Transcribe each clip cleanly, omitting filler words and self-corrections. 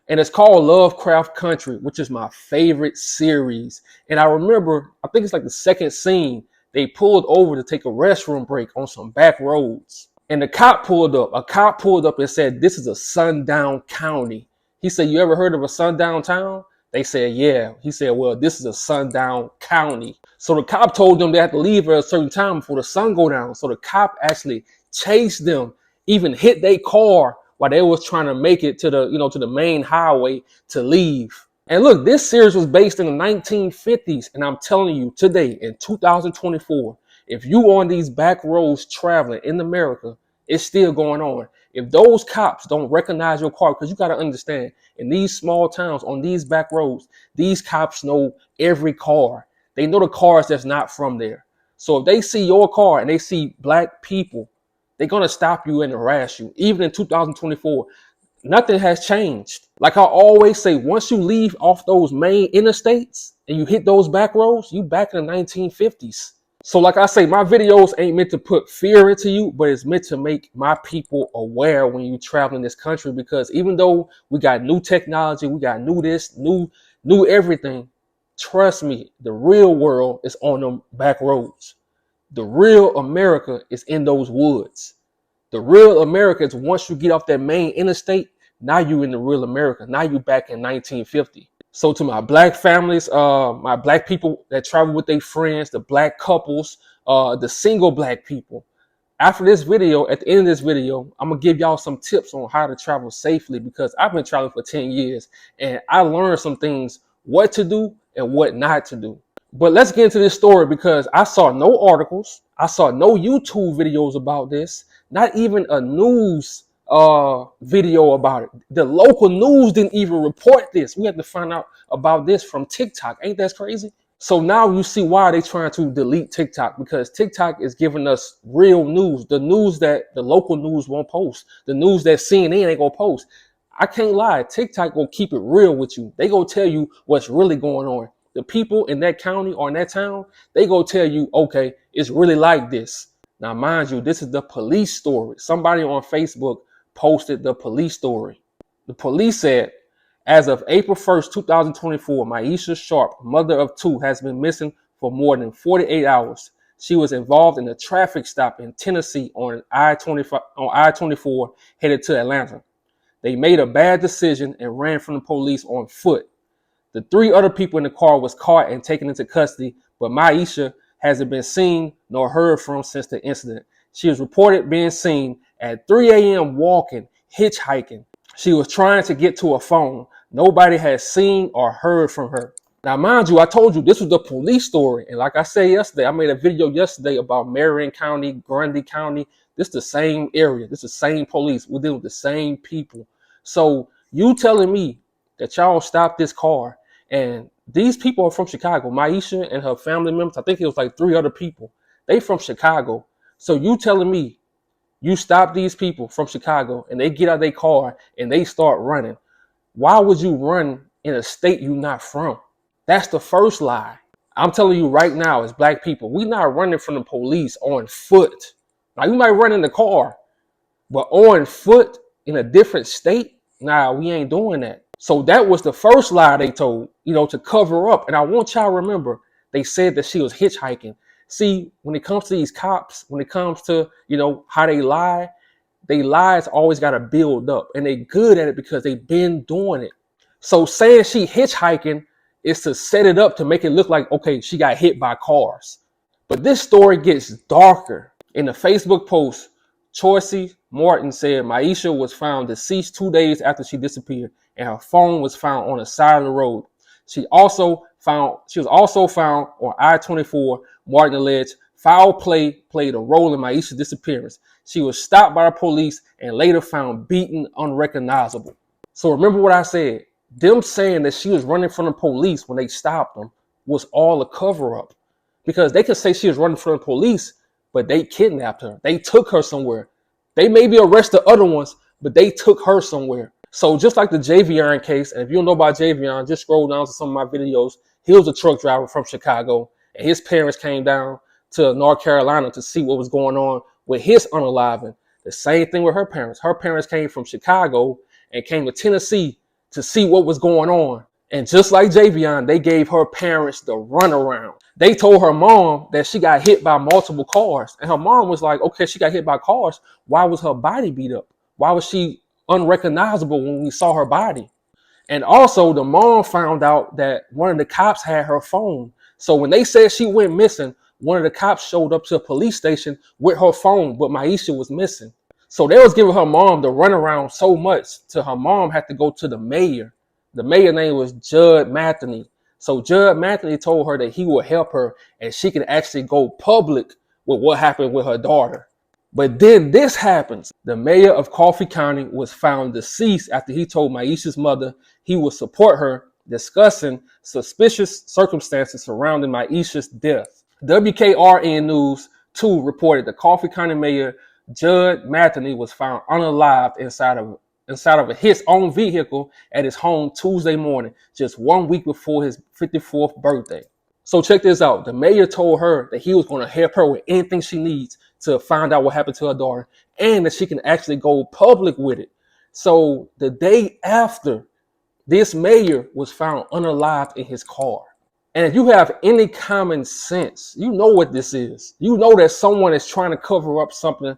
And it's called Lovecraft Country, which is my favorite series. And I remember, I think it's like the second scene, they pulled over to take a restroom break on some back roads. And the cop pulled up. A cop pulled up and said, "This is a sundown county." He said, "You ever heard of a sundown town?" They said, "Yeah." He said, "Well, this is a sundown county." So the cop told them they had to leave at a certain time before the sun go down. So the cop actually chased them, even hit their car while they was trying to make it to the main highway to leave. And look, this series was based in the 1950s. And I'm telling you, today in 2024, if you on these back roads traveling in America, it's still going on. If those cops don't recognize your car, because you got to understand, in these small towns, on these back roads, these cops know every car. They know the cars that's not from there. So if they see your car and they see black people, they're going to stop you and harass you. Even in 2024, nothing has changed. Like I always say, once you leave off those main interstates and you hit those back roads, you back in the 1950s. So like I say, my videos ain't meant to put fear into you, but it's meant to make my people aware when you travel in this country, because even though we got new technology, we got new this, new everything, trust me, the real world is on them back roads. The real America is in those woods. The real America is once you get off that main interstate, now you in the real America. Now you back in 1950. So to my black families, my black people that travel with their friends, the black couples, the single black people, after this video, at the end of this video, I'm going to give y'all some tips on how to travel safely, because I've been traveling for 10 years and I learned some things, what to do and what not to do. But let's get into this story, because I saw no articles. I saw no YouTube videos about this, not even a news video about it. The local news didn't even report this. We had to find out about this from TikTok. Ain't that crazy? So now you see why they're trying to delete TikTok, because TikTok is giving us real news, the news that the local news won't post, the news that CNN ain't gonna post. I can't lie, TikTok will keep it real with you. They gonna tell you what's really going on. The people in that county or in that town, they go tell you, okay, it's really like this. Now, mind you, this is the police story. Somebody on Facebook posted the police story. The police said, as of April 1st, 2024, Myesha Sharp, mother of two, has been missing for more than 48 hours. She was involved in a traffic stop in Tennessee on I-24 headed to Atlanta. They made a bad decision and ran from the police on foot. The three other people in the car was caught and taken into custody, but Myesha hasn't been seen nor heard from since the incident. She was reported being seen at 3 a.m. walking, hitchhiking. She was trying to get to a phone. Nobody has seen or heard from her. Now, mind you, I told you this was the police story. And like I said yesterday, I made a video yesterday about Marion County, Grundy County. This is the same area. This is the same police. We're dealing with the same people. So you telling me that y'all stopped this car, and these people are from Chicago. Myesha and her family members, I think it was like three other people. They from Chicago. So you telling me you stop these people from Chicago and they get out of their car and they start running. Why would you run in a state you're not from? That's the first lie. I'm telling you right now, as black people, we're not running from the police on foot. Now, you might run in the car, but on foot in a different state, nah, we ain't doing that. So that was the first lie they told, to cover up. And I want y'all to remember, they said that she was hitchhiking. See, when it comes to these cops, when it comes to, how they lies always got to build up. And they good at it because they've been doing it. So saying she hitchhiking is to set it up to make it look like, okay, she got hit by cars. But this story gets darker. In the Facebook post, Choicey Martin said Myesha was found deceased 2 days after she disappeared, and her phone was found on the side of the road. She was also found on I-24. Martin alleged foul play played a role in Myesha's disappearance. She was stopped by the police and later found beaten unrecognizable. So remember what I said. Them saying that she was running from the police when they stopped them was all a cover-up. Because they could say she was running from the police, but they kidnapped her. They took her somewhere. They maybe arrested other ones, but they took her somewhere. So just like the Javion case, and if you don't know about Javion, just scroll down to some of my videos. He was a truck driver from Chicago, and his parents came down to North Carolina to see what was going on with his unaliving. The same thing with her parents. Her parents came from Chicago and came to Tennessee to see what was going on. And just like Javion, they gave her parents the runaround. They told her mom that she got hit by multiple cars. And her mom was like, okay, she got hit by cars. Why was her body beat up? Why was she unrecognizable when we saw her body? And also, the mom found out that one of the cops had her phone. So when they said she went missing, one of the cops showed up to a police station with her phone, but Myesha was missing. So they was giving her mom the runaround so much till her mom had to go to the mayor. The mayor name was Judd Matheny. So Judd Matheny told her that he would help her and she could actually go public with what happened with her daughter. But then this happens. The mayor of Coffee County was found deceased after he told Myesha's mother he would support her, discussing suspicious circumstances surrounding Myesha's death. WKRN News 2 reported the Coffee County Mayor Judd Matheny was found unalived inside of his own vehicle at his home Tuesday morning, just 1 week before his 54th birthday. So check this out. The mayor told her that he was going to help her with anything she needs to find out what happened to her daughter and that she can actually go public with it. So the day after, this mayor was found unalived in his car. And if you have any common sense, you know what this is. You know that someone is trying to cover up something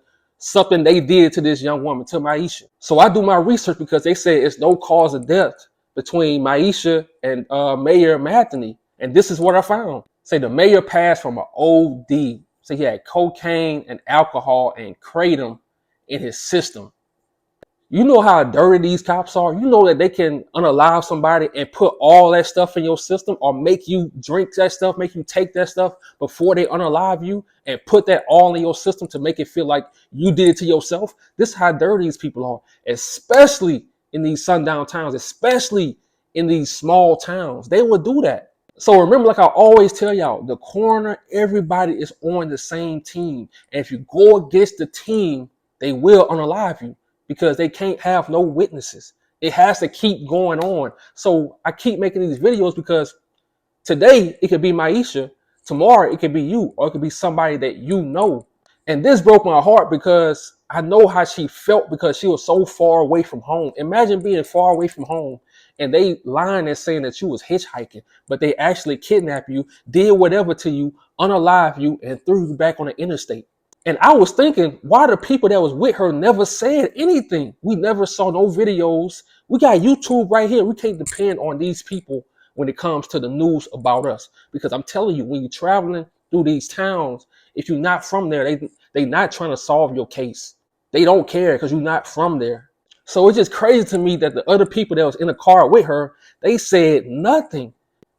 they did to this young woman, to Myesha. So I do my research because they say it's no cause of death between Myesha and Mayor Matheny. And this is what I found. Say the mayor passed from an OD. So he had cocaine and alcohol and kratom in his system. You know how dirty these cops are. You know that they can unalive somebody and put all that stuff in your system, or make you drink that stuff, make you take that stuff before they unalive you and put that all in your system to make it feel like you did it to yourself. This is how dirty these people are, especially in these sundown towns, especially in these small towns. They would do that. So remember, like I always tell y'all, the coroner, everybody is on the same team. And if you go against the team, they will unalive you, because they can't have no witnesses. It has to keep going on. So I keep making these videos because today it could be Myesha, tomorrow it could be you, or it could be somebody that you know. And this broke my heart because I know how she felt because she was so far away from home. Imagine being far away from home and they lying and saying that you was hitchhiking, but they actually kidnapped you, did whatever to you, unalive you, and threw you back on the interstate. And I was thinking, why the people that was with her never said anything? We never saw no videos. We got YouTube right here. We can't depend on these people when it comes to the news about us. Because I'm telling you, when you're traveling through these towns, if you're not from there, they not trying to solve your case. They don't care because you're not from there. So it's just crazy to me that the other people that was in the car with her, they said nothing.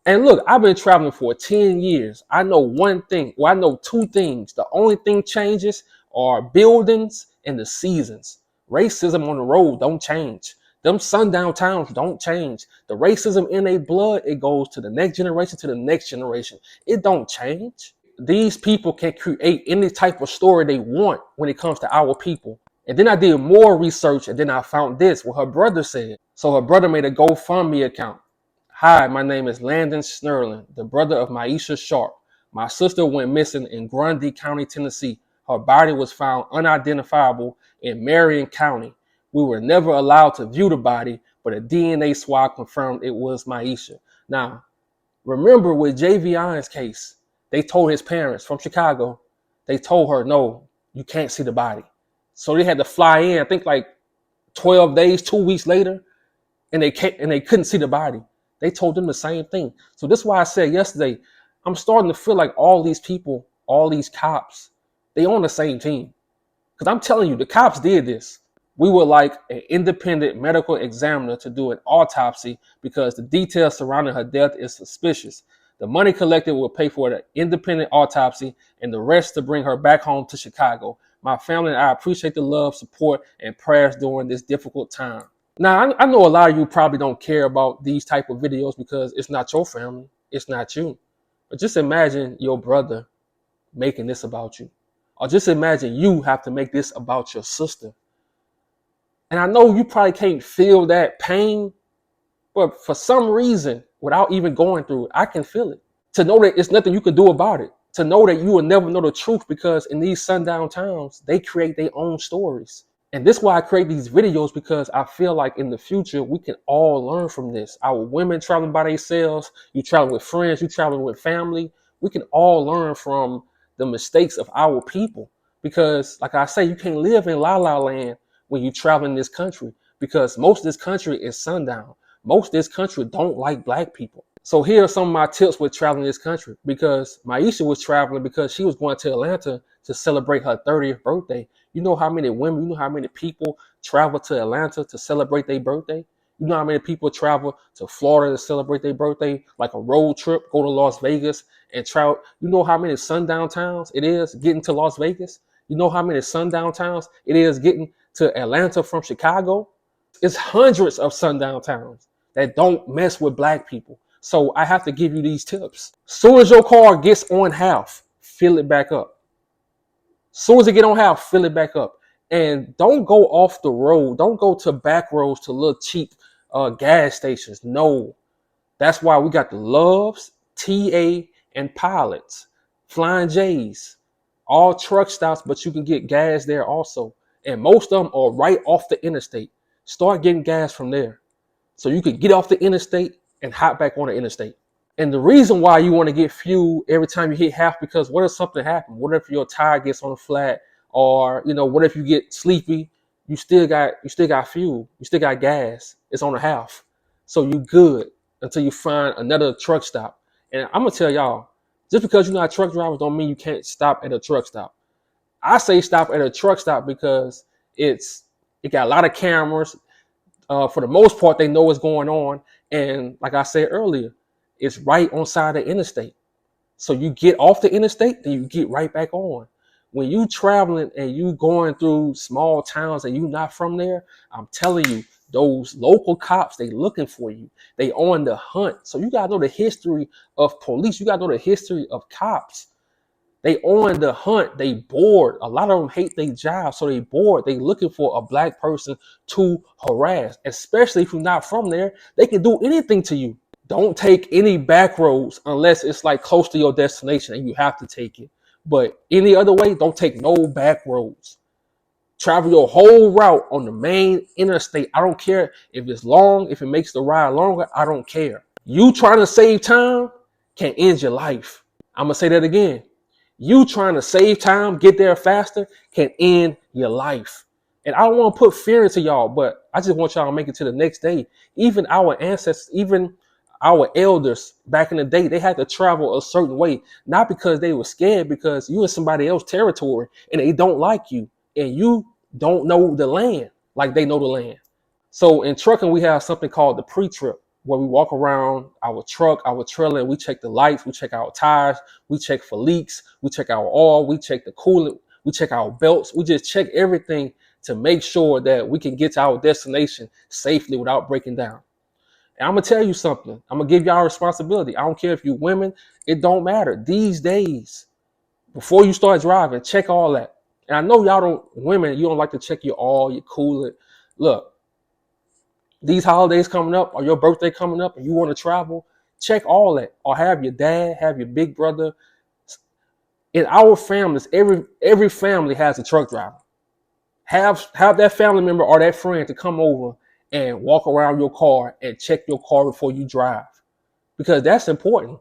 And look, I've been traveling for 10 years. I know one thing. Well, I know two things. The only thing changes are buildings and the seasons. Racism on the road don't change. Them sundown towns don't change. The racism in their blood, it goes to the next generation, to the next generation. It don't change. These people can create any type of story they want when it comes to our people. And then I did more research, and then I found this, what her brother said. So her brother made a GoFundMe account. Hi, my name is Landon Snurlin, the brother of Myesha Sharp. My sister went missing in Grundy County, Tennessee. Her body was found unidentifiable in Marion County. We were never allowed to view the body, but a DNA swab confirmed it was Myesha. Now, remember with Javion's case, they told his parents from Chicago, they told her, no, you can't see the body. So they had to fly in, I think like 12 days, 2 weeks later, and they couldn't see the body. They told them the same thing. So this is why I said yesterday, I'm starting to feel like all these people, all these cops, they on the same team. Because I'm telling you, the cops did this. We would like an independent medical examiner to do an autopsy because the details surrounding her death is suspicious. The money collected will pay for the independent autopsy and the rest to bring her back home to Chicago. My family and I appreciate the love, support, and prayers during this difficult time. Now, I know a lot of you probably don't care about these type of videos because it's not your family. It's not you. But just imagine your brother making this about you. Or just imagine you have to make this about your sister. And I know you probably can't feel that pain, but for some reason, without even going through it, I can feel it. To know that it's nothing you can do about it. To know that you will never know the truth because in these sundown towns, they create their own stories. And this is why I create these videos, because I feel like in the future we can all learn from this. Our women traveling by themselves, you traveling with friends, you traveling with family. We can all learn from the mistakes of our people. Because, like I say, you can't live in La La Land when you travel in this country. Because most of this country is sundown. Most of this country don't like black people. So here are some of my tips with traveling this country. Because Myesha was traveling because she was going to Atlanta to celebrate her 30th birthday. You know how many women, you know how many people travel to Atlanta to celebrate their birthday? You know how many people travel to Florida to celebrate their birthday, like a road trip, go to Las Vegas and travel. You know how many sundown towns it is getting to Las Vegas? You know how many sundown towns it is getting to Atlanta from Chicago? It's hundreds of sundown towns that don't mess with black people. So I have to give you these tips. Soon as your car gets on half, fill it back up. Soon as it get on half, fill it back up. And don't go off the road. Don't go to back roads to little cheap gas stations. No. That's why we got the Loves, TA, and Pilots, Flying J's, all truck stops, but you can get gas there also. And most of them are right off the interstate. Start getting gas from there. So you can get off the interstate and hop back on the interstate. And the reason why you want to get fuel every time you hit half, because what if something happens? What if your tire gets on the flat, or what if you get sleepy? You still got fuel. You still got gas. It's on the half, so you good until you find another truck stop. And I'm gonna tell y'all, just because you're not a truck driver don't mean you can't stop at a truck stop. I say stop at a truck stop because it got a lot of cameras. For the most part, they know what's going on. And like I said earlier, it's right on side of the interstate. So you get off the interstate, then you get right back on. When you traveling and you going through small towns and you not from there, I'm telling you, those local cops, they looking for you. They on the hunt. So you gotta know the history of police. You gotta know the history of cops. They on the hunt. They bored. A lot of them hate their job, so they bored. They looking for a black person to harass, especially if you're not from there. They can do anything to you. Don't take any back roads unless it's like close to your destination and you have to take it. But any other way, don't take no back roads. Travel your whole route on the main interstate. I don't care if it's long, if it makes the ride longer, I don't care. You trying to save time can end your life. I'm going to say that again. You trying to save time, get there faster, can end your life. And I don't want to put fear into y'all, but I just want y'all to make it to the next day. Even our ancestors, even our elders back in the day, they had to travel a certain way, not because they were scared, because you in somebody else's territory and they don't like you and you don't know the land like they know the land. So in trucking, we have something called the pre-trip, where we walk around our truck, our trailer, and we check the lights, we check our tires, we check for leaks, we check our oil, we check the coolant, we check our belts, we just check everything to make sure that we can get to our destination safely without breaking down. And I'm gonna tell you something. I'm gonna give y'all responsibility. I don't care if you women, it don't matter. These days, before you start driving, check all that. And I know y'all don't, women, you don't like to check your oil, your coolant. Look, these holidays coming up or your birthday coming up and you want to travel, check all that. Or have your dad, have your big brother. In our families, every family has a truck driver. Have that family member or that friend to come over and walk around your car and check your car before you drive. Because that's important.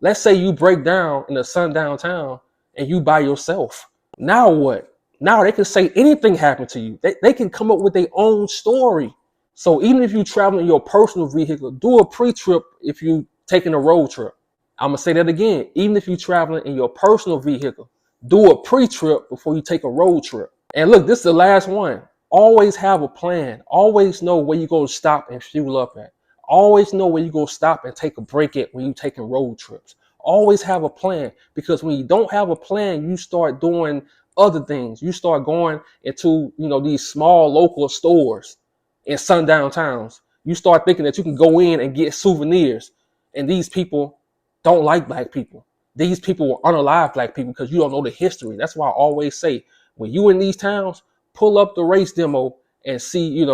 Let's say you break down in a sundown town and you by yourself. Now what? Now they can say anything happened to you. They can come up with their own story. So even if you travel in your personal vehicle, do a pre-trip if you taking a road trip. I'm gonna say that again. Even if you traveling in your personal vehicle, do a pre-trip before you take a road trip. And look, this is the last one. Always have a plan. Always know where you're gonna stop and fuel up at. Always know where you're gonna stop and take a break at when you're taking road trips. Always have a plan, because when you don't have a plan, you start doing other things. You start going into these small local stores in sundown towns. You start thinking that you can go in and get souvenirs, and these people don't like black people. These people will unalive black people because you don't know the history. That's why I always say, when you in these towns, pull up the race demo and see,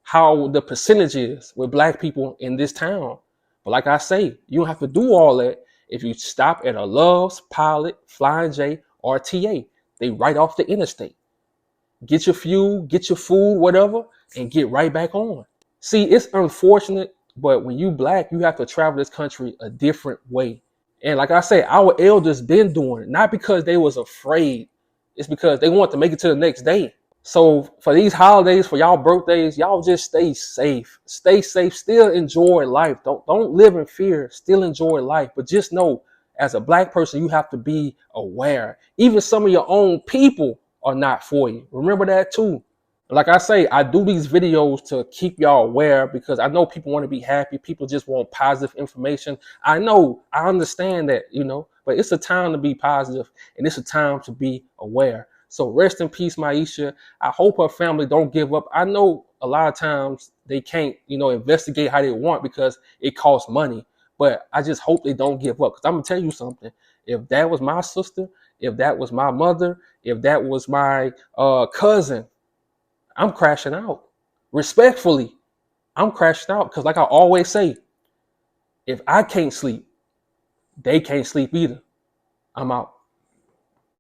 how the percentage is with black people in this town. But like I say, you don't have to do all that if you stop at a Love's, Pilot, Flying J, or TA. They right off the interstate. get your fuel, get your food, whatever, and get right back on. See, it's unfortunate, but when you black, you have to travel this country a different way. And like I said, our elders been doing it, not because they was afraid. It's because they want to make it to the next day. So for these holidays, for y'all birthdays, y'all just stay safe. Stay safe. Still enjoy life. Don't live in fear. Still enjoy life. But just know, as a black person, you have to be aware. Even some of your own people are not for you. Remember that too. Like I say, I do these videos to keep y'all aware because I know people want to be happy. People just want positive information. I know, I understand that, but it's a time to be positive and it's a time to be aware. So rest in peace, Myesha. I hope her family don't give up. I know a lot of times they can't, investigate how they want because it costs money. But I just hope they don't give up. Because I'm going to tell you something. If that was my sister, if that was my mother, if that was my cousin, I'm crashing out. Respectfully, I'm crashing out because, like I always say, if I can't sleep, they can't sleep either. I'm out.